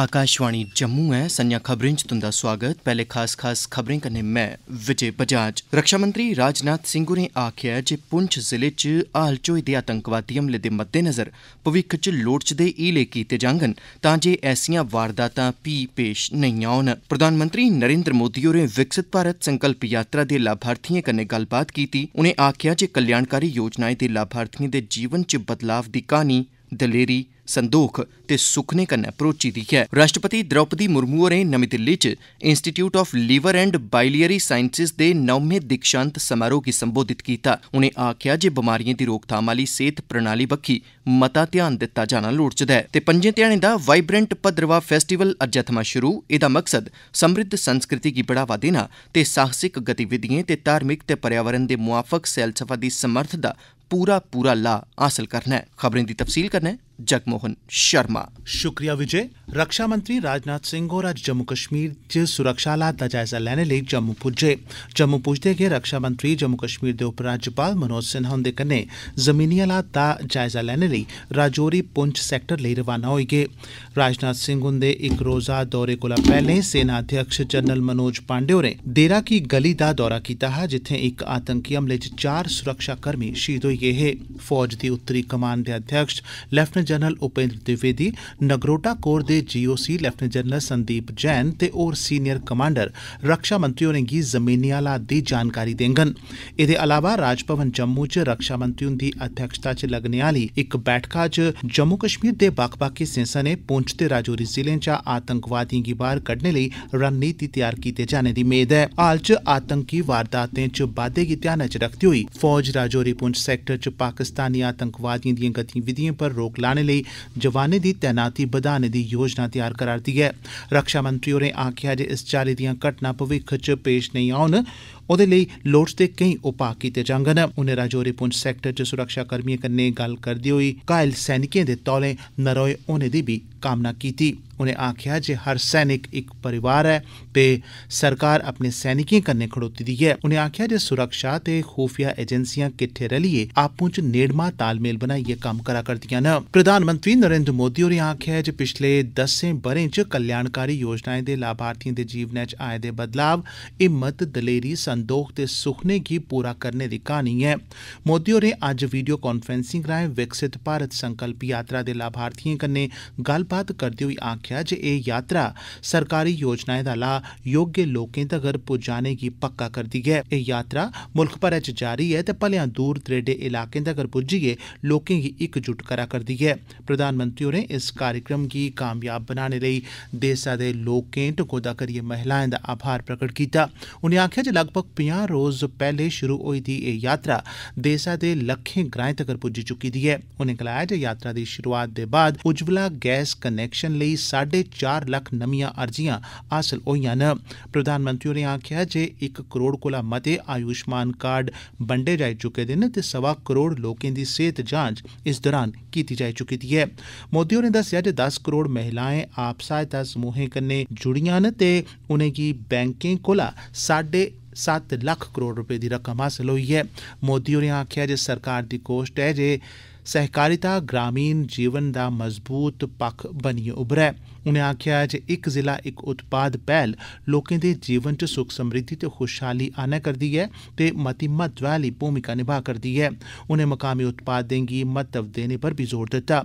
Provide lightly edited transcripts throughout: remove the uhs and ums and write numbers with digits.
आकाशवाणी जम्मू है। संजा खबरें च तुंदा स्वागत। पहले खास खबरें कन्नै मैं विजय बजाज। रक्षा मंत्री राजनाथ सिंह होरें आखेआ जे पुंछ जिले च हाल च होए दे आतंकवादी हमले दे मद्देनज़र भविक्ख च लोड़चदे हीले कीते जाङन तां जे ऐसियां वारदातां भी पेश नेईं औन। प्रधानमंत्री नरेंद्र मोदी होरें विकसित भारत संकल्प यात्रा दे लाभार्थिएं कन्नै गल्लबात कीती। उनें आखेआ जे कल्याणकारी योजनाएं दे लाभार्थिएं दे जीवन च बदलाव दी क्हानी दलेरी संदोख ते सुखने कन्नै भरोची दी है। राष्ट्रपति द्रौपदी मुर्मू होरें नमीं दिल्ली च Institute of Liver and Biliary Sciences दे 9वें दीक्षांत समारोह गी संबोधित कीता। उनें आखेआ जे बमारिएं दी रोकथाम आह्ली सेहत प्रणाली बक्खी मता ध्यान दित्ता जाना लोड़चदा ऐ ते 5 ध्याड़ें दा वाइब्रेंट भद्रवाह फेस्टिवल अज्जै थमां शुरू। एह्दा मकसद समृद्ध संस्कृति गी बढ़ावा देना ते साहसिक गतिविधिएं ते धार्मिक ते पर्यावरण दे मुआफक सैलसफा दी समर्थ दा पूरा लाह् हासल करना है। खबरें दी तफसील करना जगमोहन शर्मा। शुक्रिया विजय। रक्षा मंत्री राजनाथ सिंह होर अज्ज जम्मू कश्मीर च सुरक्षा हालात दा जायजा लैने लेई जम्मू पुज्जे। जम्मू पुजदे गै रक्षा मंत्री जम्मू कश्मीर दे उपराज्यपाल मनोज सिन्हा हुंदे कन्नै जमीनी हालात दा जायजा लैने लेई राजौरी पुंछ सैक्टर लेई रवाना होई गे। राजनाथ सिंह हुंदे इक रोज़ा दौरे कोला पैह्लें सेना अध्यक्ष जनरल मनोज पांडे होरें देरा की गली दा दौरा कीता हा, जित्थें इक आतंकी हमले च 4 सुरक्षाकर्मी शहीद होई गे हे। फौज दी उत्तरी कमान दे अध्यक्ष Lieutenant General Upendra Dwivedi, Nagrota corps दे GOC Lieutenant General Sandeep Jain ते होर सीनियर कमांडर रक्षा मंत्री होरें गी जमीनी हालात दी जानकारी देङन। एह्दे अलावा राजभवन जम्मू च रक्षा मंत्री हुंदी अध्यक्षता च लग्गने आह्ली इक बैठका च जम्मू कश्मीर दे बक्ख-बक्ख हिस्सें सने पुंछ ते राजौरी जिलें चा आतंकवादिएं गी बाह्र कड्ढने लेई रणनीति तैयार कीते जाने दी मेद ऐ। हाल च आतंकी वारदातें च बाद्दे गी ध्यानै च रखदे होई फौज राजौरी पुंछ सैक्टर च पाकिस्तानी आतंकवादिएं दिएं गतिविधिएं पर रोक लाने लेई जवानें दी तैनाती बधाने दी योजना तैयार करा'रदी ऐ। रक्षा मंत्री होरें आखेआ जे इस चाल्ली दियां घटनां भविक्ख च पेश नेईं औन, ओह्दे लेई लोड़चदे केईं उपाऽ कीते जाङन। उनें राजौरी पुंछ सैक्टर च सुरक्षाकर्मिएं कन्नै गल्ल करदे होई घायल सैनिकें दे तौले नरोए होने दी भी कामना कीती। उनें आखेआ जे हर सैनिक इक परिवार ऐ ते सरकार अपने सैनिकें कन्नै खड़ोती दी ऐ। उनें आखेआ जे सुरक्षा ते खुफिया एजेंसियां किट्ठे रलियै आपूं च नेड़मा तालमेल बनाइयै कम्म करा करदियां न। प्रधानमंत्री नरेंद्र मोदी होरें आखेआ जे पिछले 10 ब'रें च कल्याणकारी योजनाएं दे लाभार्थिएं दे जीवनै च आए दे बदलाव हिम्मत, दलेरी, संदोख ते सुखने गी पूरा करने दी क्हानी ऐ। मोदी होरें अज्ज वीडियो कांफ्रेंसिंग राएं विकसित भारत संकल्प यात्रा दे लाभार्थिएं कन्नै गल्लबात करदे होई आखेआ जे एह् यात्रा सरकारी योजनाएं दा लाह् योग्य लोकें तगर पुजाने गी पक्का करदी ऐ। एह् यात्रा मुल्ख भरै च जारी ऐ ते भलेआं दूर दरेडे इलाकें तगर पुज्जियै लोकें गी इकजुट करा करदी ऐ। प्रधानमंत्री होरें इस कार्यक्रम गी कामयाब बनाने लेई देसै दे लोकें, टकोह्दा करियै महिलाएं दा आभार प्रकट कीता। उनें आखेआ जे लगभग 50 रोज पैह्ले शुरू होई दी एह् यात्रा देसै दे लक्खें ग्राएं तगर पुज्जी चुकी दी ऐ। उनें गलाया जे यात्रा दी शुरुआत दे बाद उज्जवला गैस कनैक्शन लेई 4.5 लक्ख नमियां अर्जियां हासल होईयां न। प्रधानमंत्री होरें आखेआ जे 1 करोड़ कोला मते आयुष्मान कार्ड बंडे जाई चुके दे न ते 1.25 करोड़ लोकें दी सेहत जांच इस दौरान कीती जाई चुकी दी ऐ। मोदी होरें दस्सेआ जे 10 करोड़ महिलाएं आप सहायता समूहें कन्नै जुड़ियां न ते उनेंगी बैंकें कोला 7.5 लक्ख करोड़ रपे दी रकम हासल होई ऐ। मोदी होरें आखेआ जे सरकार दी कोशट ऐ जे सहकारिता ग्रामीण जीवन दा मजबूत पक्ख बनियै उभरै। उनें आखेआ जे इक जिला इक उत्पाद पैह्ल लोकें दे जीवन च सुख समृद्धि ते खुशहाली आनै करदी ऐ ते मती महत्वै आह्ली भूमिका निभा करदी ऐ। उनें मकामी उत्पादें गी महत्व देने पर भी जोर दित्ता।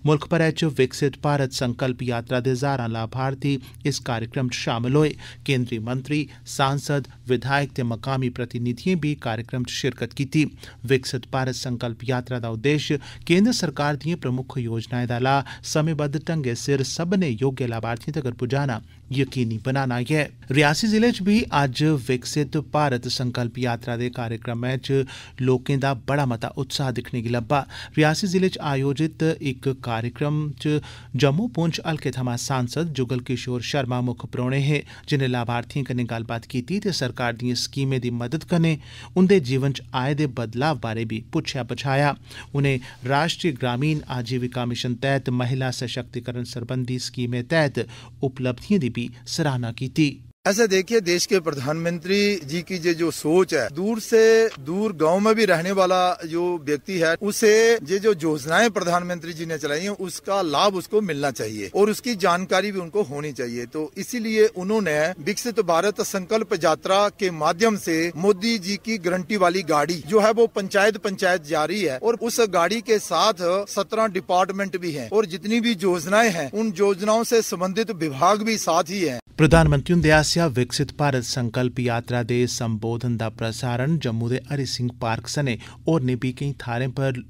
मुल्ख भरै च विकसित भारत संकल्प यात्रा दे हज़ारां लाभार्थी इस कार्यक्रम च शामल होए। केंद्री मंत्री, सांसद, विधायक ते मकामी प्रतिनिधिएं भी कार्यक्रम च शिरकत कीती। विकसित भारत संकल्प यात्रा दा उद्देश्य केंद्र सरकार दिएं प्रमुख योजनाएं दा लाह् समेंबद्ध ढंगै सिर सब्भनें योग्य लाभार्थिएं तगर पुजाना यकीनी बनाना ऐ। रियासी जिले च भी अज्ज विकसित भारत संकल्प यात्रा दे कार्यक्रमै च लोकें दा बड़ा मता उत्साह दिक्खने गी लब्भा। रियासी जिले च आयोजित इक कार्यक्रम च जम्मू पुंछ हल्के थमां सांसद जुगल किशोर शर्मा मुक्ख परौह्ने हे, जिनें लाभार्थिएं कन्नै गल्लबात कीती ते सरकार दिएं स्कीमें दी मदद कन्नै उंदे जीवन च आए दे बदलाव बारे भी पुच्छेआ पछाया। उनें राष्ट्रीय ग्रामीण आजीविका मिशन तैह्त महिला सशक्तिकरण सरबंधी स्कीमें तैह्त उपलब्धिएं दी भी सराहना कीती। ऐसे देखिए, देश के प्रधानमंत्री जी की जो सोच है, दूर से दूर गांव में भी रहने वाला जो व्यक्ति है, उसे ये जो योजनाएं प्रधानमंत्री जी ने चलाई हैं, उसका लाभ उसको मिलना चाहिए और उसकी जानकारी भी उनको होनी चाहिए। तो इसीलिए उन्होंने विकसित भारत संकल्प यात्रा के माध्यम से मोदी जी की गारंटी वाली गाड़ी जो है वो पंचायत जा रही है और उस गाड़ी के साथ 17 डिपार्टमेंट भी हैं और जितनी भी योजनाएं हैं उन योजनाओं से संबंधित विभाग भी साथ ही हैं। प्रधानमंत्री हुंदे आसेआ विकसित भारत संकल्प यात्रा दे संबोधन दा प्रसारण जम्मू दे हरि सिंह पार्क सने होरनें बी केईं थाह्रें पर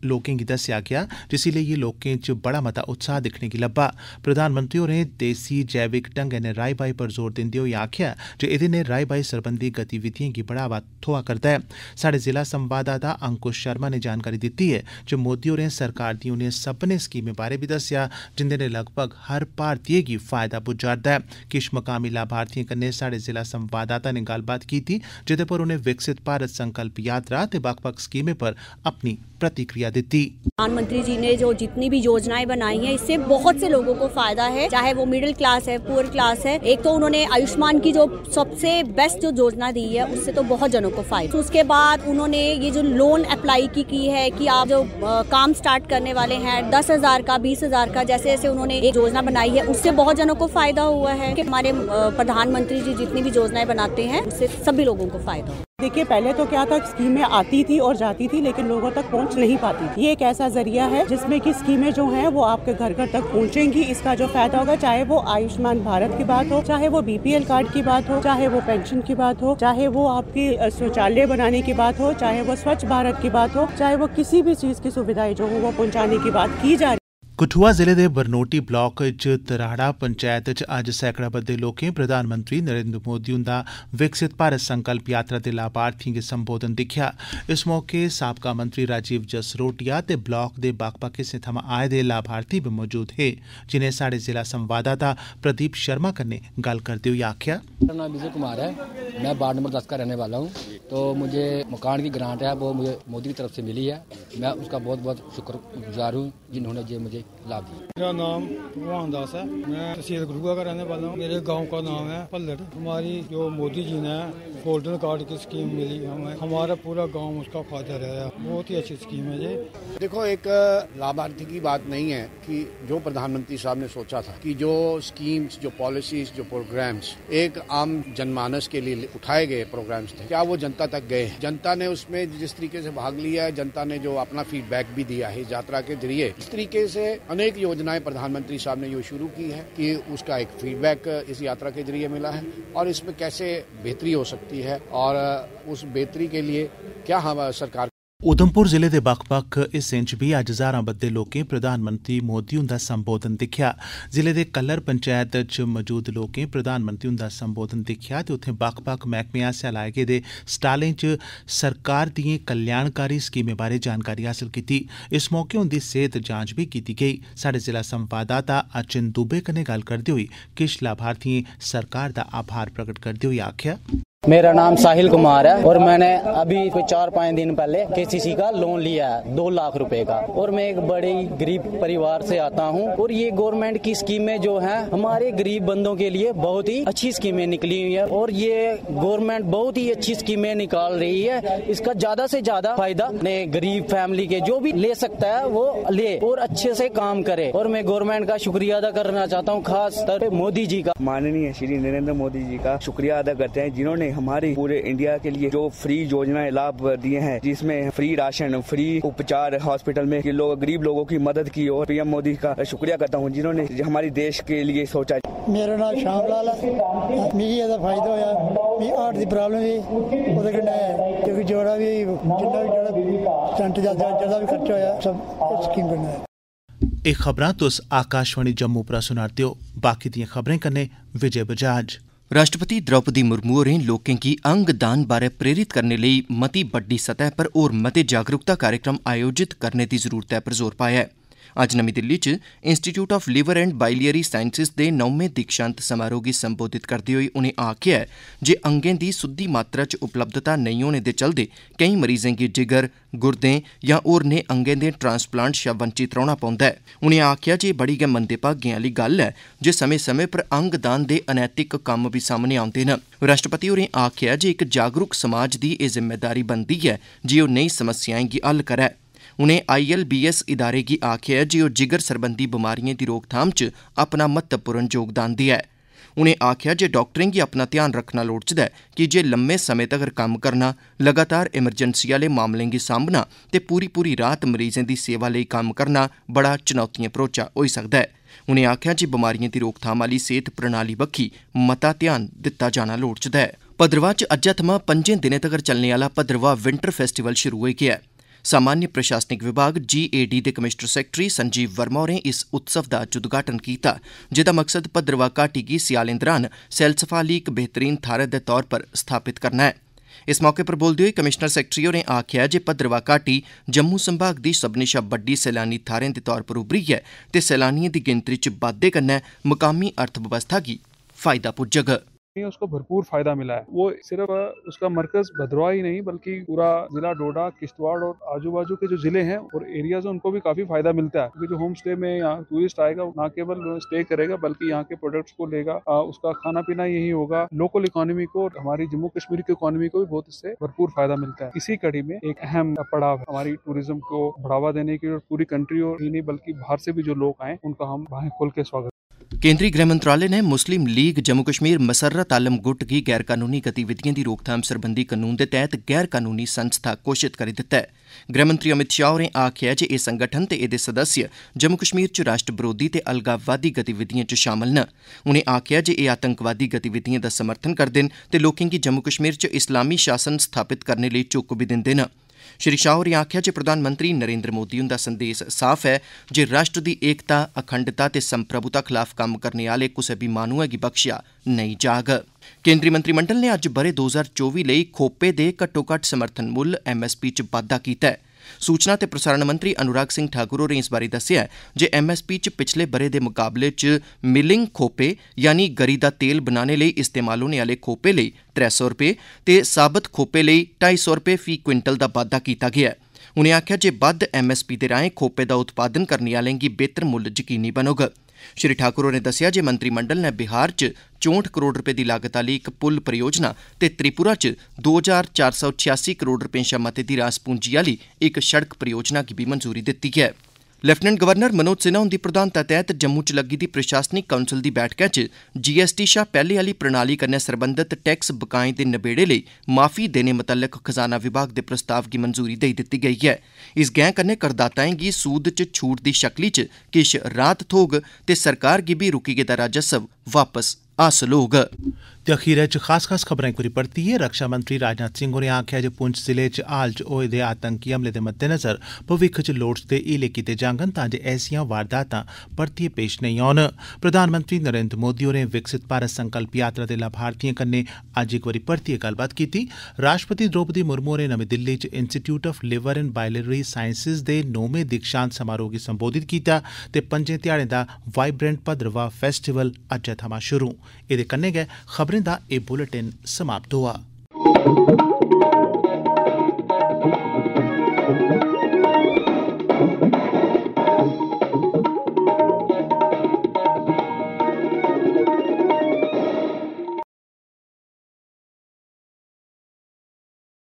लोकें गी दस्सेआ गेआ, जिसी लेइयै लोकें च बड़ा मता उत्साह दिक्खने गी लब्भा। प्रधानमंत्री होरें देसी जैविक ढंगै नै राई बाई पर जोर दिंदे होई आखेआ जे एह्दे नै राई बाई सरबंधी गतिविधिएं गी बढ़ावा थ्होआ करदा है। साढ़े जिला संवाददाता अंकुश शर्मा ने जानकारी दित्ती है जे मोदी होरें सरकार दी उनें सब्भनें स्कीमें बारै बी दस्सेआ जिंदे नै लगभग हर भारतीय गी फायदा पुज्जा'रदा है। किश मकामी लाभार्थिएं कन्नै साढ़े जिला संवाददाता ने गल्लबात कीती, जेह्दे पर उनें विकसित भारत संकल्प यात्रा ते बक्ख-बक्ख स्कीमें पर अपनी प्रतिक्रिया दी। प्रधानमंत्री जी ने जो जितनी भी योजनाएं बनाई हैं, इससे बहुत से लोगों को फायदा है, चाहे वो मिडिल क्लास है, पुअर क्लास है। एक तो उन्होंने आयुष्मान की जो सबसे बेस्ट जो योजना दी है, उससे तो बहुत जनों को फायदा। उसके बाद उन्होंने ये जो लोन अप्लाई की है कि आप जो काम स्टार्ट करने वाले हैं 10,000 का 20,000 का जैसे जैसे उन्होंने एक योजना बनाई है, उससे बहुत जनों को फायदा हुआ है कि हमारे प्रधानमंत्री जी जितनी भी योजनाएं बनाते हैं उससे सभी लोगों को फायदा हो। देखिए, पहले तो क्या था, स्कीमें आती थी और जाती थी लेकिन लोगों तक पहुंच नहीं पाती थी। ये एक ऐसा जरिया है जिसमें कि स्कीमें जो हैं वो आपके घर घर तक पहुंचेंगी। इसका जो फायदा होगा, चाहे वो आयुष्मान भारत की बात हो, चाहे वो BPL कार्ड की बात हो, चाहे वो पेंशन की बात हो, चाहे वो आपकी शौचालय बनाने की बात हो, चाहे वो स्वच्छ भारत की बात हो, चाहे वो किसी भी चीज की सुविधाएं जो हो वो पहुँचाने की बात की जा रही। कठुआ जिले दे बरनोटी ब्लॉक च तराड़ा पंचायत च अज्ज सैकड़ा बद्दे लोकें प्रधानमंत्री नरेंद्र मोदी हुंदा विकसित भारत संकल्प यात्रा दे लाभार्थिएं गी संबोधन दिक्खेआ। इस मौके साबका मंत्री राजीव जसरोटिया ते ब्लॉक दे बक्ख-बक्ख हिस्सें थमां आए दे लाभार्थी भी मौजूद हे, जिनें साढ़े जिला संवाददाता प्रदीप शर्मा कन्नै गल्ल करदे होई आखेआ, मेरा नाम विजय कुमार है, मैं वार्ड नंबर 10 का रहने वाला हूँ। तो मुझे मकान की ग्रांट है वो मुझे मोदी की तरफ से मिली है, मैं उसका बहुत बहुत शुक्रगुजार हूँ जिन्होंने ये मुझे लाभ दिया। मेरा नाम भगवान दास है, मैं तहसील गुरुआ का रहने वाला हूँ। मेरे गांव का नाम है पल्लड़। हमारी जो मोदी जी ने गोल्डन कार्ड की स्कीम मिली हमें, हमारा पूरा गांव उसका फायदा रहा है। बहुत ही अच्छी स्कीम है ये। देखो, एक लाभार्थी की बात नहीं है कि जो प्रधानमंत्री साहब ने सोचा था कि जो स्कीम्स, जो पॉलिसीज, जो प्रोग्राम्स एक आम जनमानस के लिए उठाए गए प्रोग्राम्स थे, क्या वो जनता तक गए? जनता ने उसमें जिस तरीके से भाग लिया है, जनता ने जो अपना फीडबैक भी दिया है यात्रा के जरिए, इस तरीके से अनेक योजनाएं प्रधानमंत्री साहब ने ये शुरू की है कि उसका एक फीडबैक इस यात्रा के जरिए मिला है और इसमें कैसे बेहतरी हो सकती है और उस बेहतरी के लिए क्या हम सरकार। उधमपुर जिले दे बक्ख-बक्ख हिस्सें च बी अज्ज हज़ारां बद्दे लोकें प्रधानमंत्री मोदी हुंदा संबोधन दिक्खेआ। जिले दे कल्लर पंचायत च मौजूद लोकें प्रधानमंत्री हुंदा संबोधन दिक्खेआ ते उत्थें बक्ख-बक्ख मैह्कमें आसेआ लाए गेदे स्टालें च सरकार दिएं कल्याणकारी स्कीमें बारै जानकारी हासल कीती। इस मौके उंदी सेहत जांच भी कीती गेई। साढ़े जिला संवाददाता अचिन दुबे कन्नै गल्ल करदे होई किश लाभार्थिएं सरकार दा आभार प्रकट करदे होई आखेआ, मेरा नाम साहिल कुमार है और मैंने अभी 4-5 दिन पहले KCC का लोन लिया है 2 लाख रुपए का और मैं एक बड़े गरीब परिवार से आता हूं और ये गवर्नमेंट की स्कीमें जो हैं हमारे गरीब बंदों के लिए बहुत ही अच्छी स्कीमें निकली हुई है और ये गवर्नमेंट बहुत ही अच्छी स्कीमें निकाल रही है। इसका ज्यादा से ज्यादा फायदा अपने गरीब फैमिली के जो भी ले सकता है वो ले और अच्छे से काम करे और मैं गवर्नमेंट का शुक्रिया अदा करना चाहता हूँ, खास तौर पे मोदी जी का। माननीय श्री नरेंद्र मोदी जी का शुक्रिया अदा करते हैं जिन्होंने हमारे पूरे इंडिया के लिए जो फ्री योजनाएं लाभ दिए हैं, जिसमें फ्री राशन, फ्री उपचार हॉस्पिटल में लोग गरीब लोगों की मदद की और PM मोदी का शुक्रिया करता हूं जिन्होंने हमारे देश के लिए सोचा। मेरा नाम श्यामलाल है, मिगी एदा फायदा होया, मी हार्ट दी प्रॉब्लम ही ओदे कन्नै क्योंकि जोड़ा भी जिन्ना भी जोड़ा स्टंट ज्यादा भी खर्चा होया सब स्कीम कन्नै। एह् खबरां तुस आकाशवाणी जम्मू परा सुना'रदे हो। बाकी दियां खबरें कन्नै विजय बजाज। राष्ट्रपति द्रौपदी मुर्मू होरें लोकें गी अंगदान बारै प्रेरित करने लेई मती बड्डी सतह पर होर मते जागरूकता कार्यक्रम आयोजित करने दी जरूरतै पर जोर पाया ऐ। अज्ज नमीं दिल्ली च Institute of Liver and Biliary Sciences दे 9वें दीक्षांत समारोह गी संबोधित करदे होई उनें आखेआ जे अंगें दी सुद्धी मात्रा च उपलब्धता नेईं होने दे चलदे केईं मरीजें गी जिगर, गुर्दें जां होरनें अंगें दे ट्रांसप्लांट शा वंचित रौह्ना पौंदा ऐ। उनें आखेआ जे बड़ी गै मंदे भागें आह्ली गल्ल ऐ जे समें समें पर अंग दान दे अनैतिक कम्म बी सामने औंदे न। राष्ट्रपति होरें आखेआ जे इक जागरूक समाज दी एह् जिम्मेदारी बनदी ऐ जे ओह् नेही समस्याएं गी हल करै। उनें ILBS इदारे गी आखेआ जे ओह् जिगर सरबंधी बमारियें दी रोकथाम च अपना महत्वपूर्ण योगदान देऐ। उनें आखेआ जे डाक्टरें गी अपना ध्यान रखना लोड़चदा ऐ कि जे लम्मे समें तगर कम्म करना, लगातार एमरजेंसी आह्ले मामलें गी सांभना ते पूरी रात मरीजें दी सेवा लेई कम्म करना बड़ा चुनौतियां भरोचा होई सकदा ऐ। उनें आखेआ जे बमारियें दी रोकथाम आह्ली सेहत प्रणाली बक्खी मता ध्यान दित्ता जाना लोड़चदा ऐ। भद्रवाह च अज्जै थमां 5 दिनें तगर चलने आह्ला भद्रवाह विंटर फेस्टिवल शुरू होई गेआ ऐ। सामान्य प्रशासनिक विभाग GAD दे कमिश्नर सैक्रेटरी संजीव वर्मा होरें इस उत्सव दा अज्ज उद्घाटन कीता, जेह्दा मकसद भद्रवाह घाटी गी स्यालें दौरान सैलसफा आह्ली इक बेहतरीन थाह्रै दे तौर पर स्थापित करना ऐ। इस मौके पर बोलदे होई कमिश्नर सैक्रेटरी होरें आखेआ जे भद्रवाह घाटी जम्मू संभाग दी सभनें शा बड्डी सैलानी थाह्रें दे तौर पर उभरी ऐ ते सैलानियें दी गिनतरी च बाद्दे कन्नै मकामी अर्थव्यवस्था गी फायदा पुज्जग। उसको भरपूर फायदा मिला है। वो सिर्फ उसका मरकज भद्रवाह ही नहीं बल्कि पूरा जिला डोडा, किश्तवाड़ और आजू बाजू के जो जिले हैं और एरियाज हैं उनको भी काफी फायदा मिलता है, क्योंकि जो होम स्टे में यहाँ टूरिस्ट आएगा ना केवल स्टे करेगा बल्कि यहाँ के प्रोडक्ट्स को लेगा, उसका खाना पीना यही होगा। लोकल इकोनॉमी को और हमारी जम्मू कश्मीर की इकोनॉमी को भी बहुत इससे भरपूर फायदा मिलता है। इसी कड़ी में एक अहम पड़ाव है हमारी टूरिज्म को बढ़ावा देने की, और पूरी कंट्री और ही नहीं बल्कि बाहर से भी जो लोग आए उनका हम बाहें खोल के स्वागत। केंद्रीय गृह मंत्रालय ने मुस्लिम लीग जम्मू कश्मीर मसर्रत आलम गुट गी गैर कानूनी गतिविधियों की रोकथाम सरबंधी कानून के तहत गैर कानूनी संस्था घोषित करी दिता है। गृह मंत्री अमित शाह होरें आखेआ जे एह् संगठन ते एह्दे सदस्य जम्मू कश्मीर च राष्ट्र बरोधी ते अलगाववादी गतिविधियों च शामल न। उनें आखेआ जे एह् आतंकवादी गतिविधियों का समर्थन करदे न ते लोकें गी जम्मू कश्मीर च इस्लामी शासन स्थापित करने लेई झुक भी दिंदे न। श्री शाह होरें आखेआ जे प्रधानमंत्री नरेंद्र मोदी हुंदा संदेश साफ है जे राष्ट्र दी एकता, अखंडता ते संप्रभुता खिलाफ कम्म करने आह्ले कुसै बी माह्नुऐ गी बख्शिया नेईं जाग। केंद्री मंत्रिमंडल ने अज्ज ब'रे 2024 लेई खोपे दे घट्टो-घट्ट समर्थन मुल्ल MSP च बाद्धा कीता है। सूचना ते प्रसारण मंत्री अनुराग सिंह ठाकुर होरें इस बारे दस्सेआ जे MSP च पिछले ब'रे दे मुकाबले च मिलिंग खोपे यानी गरी दा तेल बनाने लेई इस्तेमाल होने आह्ले खोपे लेई 300 रपेऽ ते साबत खोपे लेई 250 रपेऽ फी क्विंटल दा बाद्धा कीता गेआ ऐ। उनें आखेआ जे बद्ध MSP दे राहें खोपे दा उत्पादन करने आह्लें गी बेहतर मुल्ल यकीनी बनोग। श्री ठाकुर होरें दस्सेआ जे मंत्रिमंडल ने बिहार च 64 करोड़ रपेऽ दी लागत आह्ली इक पुल परियोजना ते त्रिपुरा च 2486 करोड़ रपेऽ शा मते दी रास पूंजी आह्ली इक सड़क परियोजना गी भी मंजूरी दित्ती ऐ। लेफ्टिनेंट गवर्नर मनोज सिन्हा हुंदी प्रधानता तैह्त जम्मू च लग्गी दी प्रशासनिक काउंसल दी बैठका च GST शा पैह्ले आह्ली प्रणाली कन्नै सरबंधत टैक्स बकाएं दे नबेड़े लेई माफी देने मतल्लक खजाना विभाग दे प्रस्ताव गी मंजूरी देई दित्ती गेई ऐ। इस गैं कन्नै करदाताएं गी सूद च छूट दी शक्ली च किश राहत थ्होग ते सरकार गी बी रुकी गेदा राजस्व वापस हासल होग। ते अखीरै च खास खबरें कोरी परतियै रक्षा मंत्री राजनाथ सिंह होरें आखेआ जे पुंछ जिले च हाल च होए दे आतंकी हमले दे मद्देनज़र भविक्ख च लोड़चदे हीले कीते जाङन तां जे ऐसियां वारदातां परतियै पेश नेईं औन। प्रधानमंत्री नरेंद्र मोदी होरें विकसित भारत संकल्प यात्रा दे लाभार्थियें कन्नै अज्ज इक बारी परतियै गल्लबात कीती। राष्ट्रपति द्रौपदी मुर्मू होरें नमीं दिल्ली च Institute of Liver and Biliary Sciences दे 9वें दीक्षांत समारोह गी संबोधित कीता ते 5 ध्याड़ें दा वाइब्रेंट भद्रवाह फेस्टिवल अज्जै थमां शुरू। एह्दे कन्नै गै खबरें दा एह् बुलेटिन समाप्त होआ।